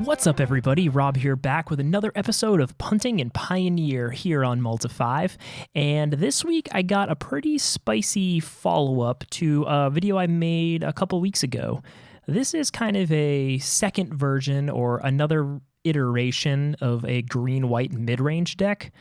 What's up, everybody? Rob here, back with another episode of Punting and Pioneer here on Multi5. And this week I got a pretty spicy follow-up to a video I made a couple weeks ago. This is kind of a second version or another iteration of a green-white mid-range deck.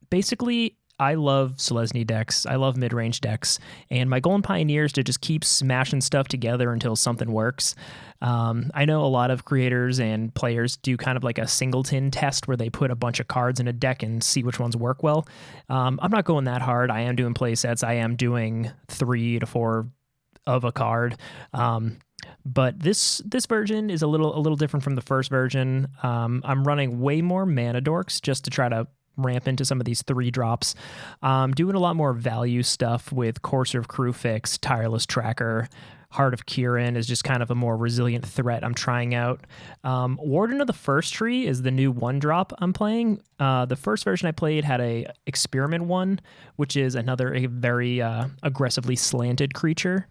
Basically, I love Selesnya decks, I love mid-range decks, and my goal in Pioneer is to just keep smashing stuff together until something works. I know a lot of creators and players do kind of like a singleton test where they put a bunch of cards in a deck and see which ones work well. I'm not going that hard. I am doing play sets. I am doing 3 to 4 of a card. But this version is a little different from the first version. I'm running way more mana dorks just to try to ramp into some of these 3-drops. Doing a lot more value stuff with Courser of Crewfix, Tireless Tracker. Heart of Kirin is just kind of a more resilient threat I'm trying out. Warden of the First Tree is the new 1-drop I'm playing. The first version I played had a Experiment 1, which is a very aggressively slanted creature.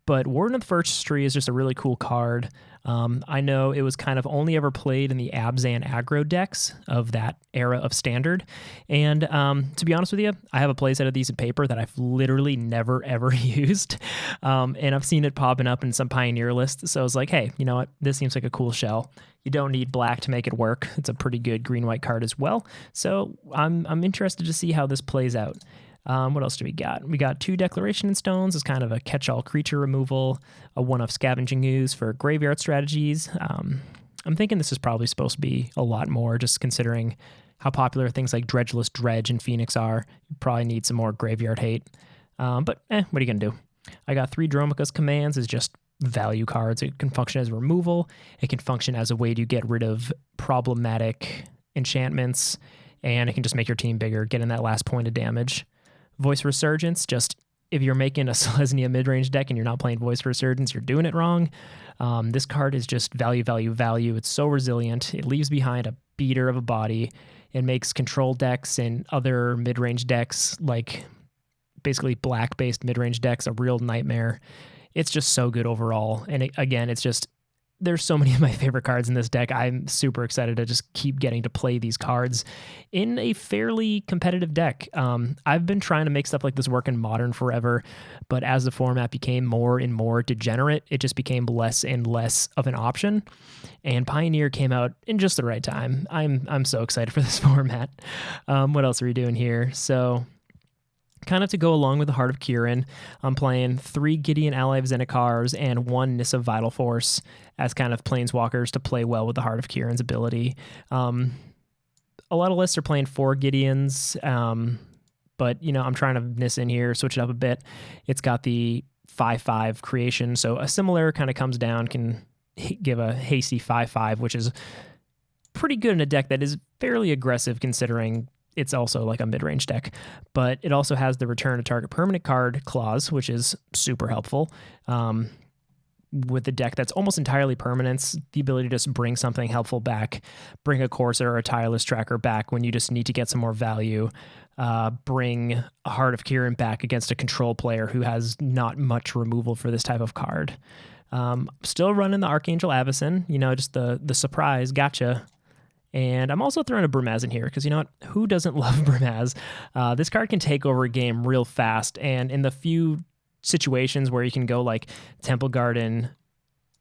But Warden of the First Tree is just a really cool card. I know it was kind of only ever played in the Abzan aggro decks of that era of Standard. And to be honest with you, I have a playset of these in paper that I've literally never, ever used. And I've seen it popping up in some Pioneer lists. So I was like, hey, you know what? This seems like a cool shell. You don't need black to make it work. It's a pretty good green-white card as well. So I'm interested to see how this plays out. What else do we got? We got 2 Declaration Stones as kind of a catch-all creature removal, a 1-off Scavenging Ooze for graveyard strategies. I'm thinking this is probably supposed to be a lot more, just considering how popular things like Dredgeless Dredge and Phoenix are. You probably need some more graveyard hate. But what are you going to do? I got 3 Dromica's Commands as just value cards. It can function as removal. It can function as a way to get rid of problematic enchantments, and it can just make your team bigger, get in that last point of damage. Voice Resurgence, just if you're making a Selesnya mid-range deck and you're not playing Voice Resurgence, you're doing it wrong. This card is just value, value, value. It's so resilient. It leaves behind a beater of a body. It makes control decks and other mid-range decks, like basically black-based mid-range decks, a real nightmare. It's just so good overall. And again, it's just, there's so many of my favorite cards in this deck. I'm super excited to just keep getting to play these cards in a fairly competitive deck. I've been trying to make stuff like this work in Modern forever, but as the format became more and more degenerate, it just became less and less of an option. And Pioneer came out in just the right time. I'm so excited for this format. What else are we doing here? So kind of to go along with the Heart of Kirin, I'm playing 3 Gideon Ally of Zendikars and 1 Nissa Vital Force as kind of planeswalkers to play well with the Heart of Kirin's ability. A lot of lists are playing 4 Gideons, but you know, I'm trying to Nissa in here, switch it up a bit. It's got the 5/5 creation, so a similar kind of comes down, can give a hasty 5/5, which is pretty good in a deck that is fairly aggressive considering it's also like a mid-range deck, but it also has the return a target permanent card clause, which is super helpful. With the deck that's almost entirely permanents, the ability to just bring something helpful back, bring a Courser or a Tireless Tracker back when you just need to get some more value, bring a Heart of Kirin back against a control player who has not much removal for this type of card. Still running the Archangel Avacyn, you know, just the surprise, gotcha. And I'm also throwing a Brimaz in here because, you know what, who doesn't love Brimaz? This card can take over a game real fast, and in the few situations where you can go like Temple Garden,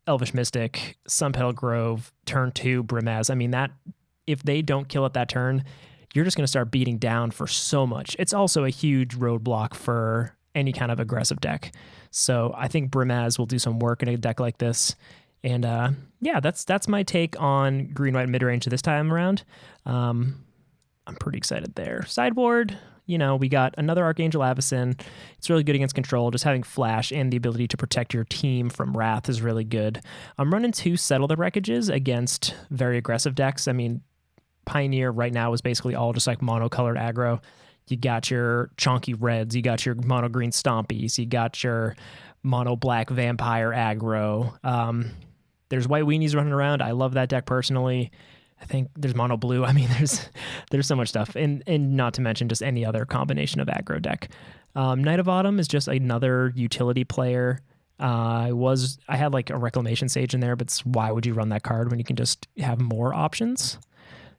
Elvish Mystic, Sunpetal Grove, turn 2, Brimaz, I mean, that if they don't kill it that turn, you're just going to start beating down for so much. It's also a huge roadblock for any kind of aggressive deck. So I think Brimaz will do some work in a deck like this. And yeah, that's my take on green-white mid-range this time around. I'm pretty excited there. Sideboard, you know, we got another Archangel Avacyn. It's really good against control. Just having flash and the ability to protect your team from wrath is really good. I'm running 2 Settle the Wreckages against very aggressive decks. I mean, Pioneer right now is basically all just like monocolored aggro. You got your chonky reds, you got your mono green stompies, you got your mono black vampire aggro. There's white weenies running around. I love that deck personally. I think there's mono blue. I mean, there's so much stuff, and not to mention just any other combination of aggro deck. Knight of Autumn is just another utility player. I had like a Reclamation Sage in there, but why would you run that card when you can just have more options?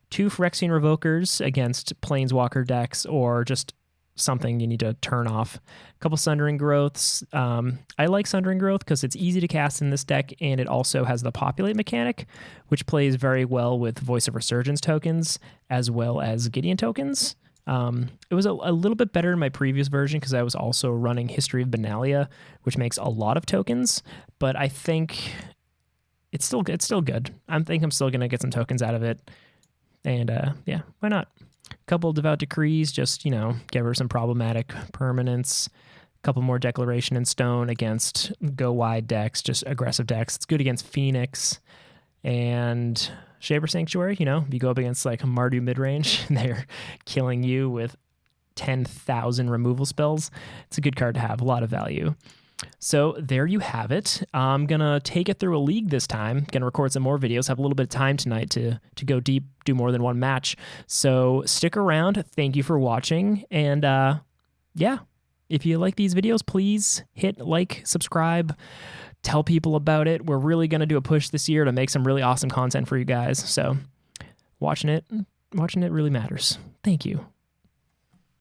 2 Phyrexian Revokers against Planeswalker decks, or just something you need to turn off. A couple Sundering Growths. I like Sundering Growth because it's easy to cast in this deck, and it also has the Populate mechanic, which plays very well with Voice of Resurgence tokens, as well as Gideon tokens. It was a little bit better in my previous version because I was also running History of Benalia, which makes a lot of tokens, but I think it's still good. I think I'm still going to get some tokens out of it. And yeah, why not? A couple Devout Decrees, just, get rid of some problematic permanents. A couple more Declaration in Stone against go wide decks, just aggressive decks. It's good against Phoenix. And Shaper Sanctuary, if you go up against like Mardu Midrange, they're killing you with 10,000 removal spells. It's a good card to have, a lot of value. So there you have it. I'm going to take it through a league this time. Going to record some more videos. Have a little bit of time tonight to go deep, do more than one match. So stick around. Thank you for watching. And yeah, if you like these videos, please hit like, subscribe, tell people about it. We're really going to do a push this year to make some really awesome content for you guys. So watching it really matters. Thank you.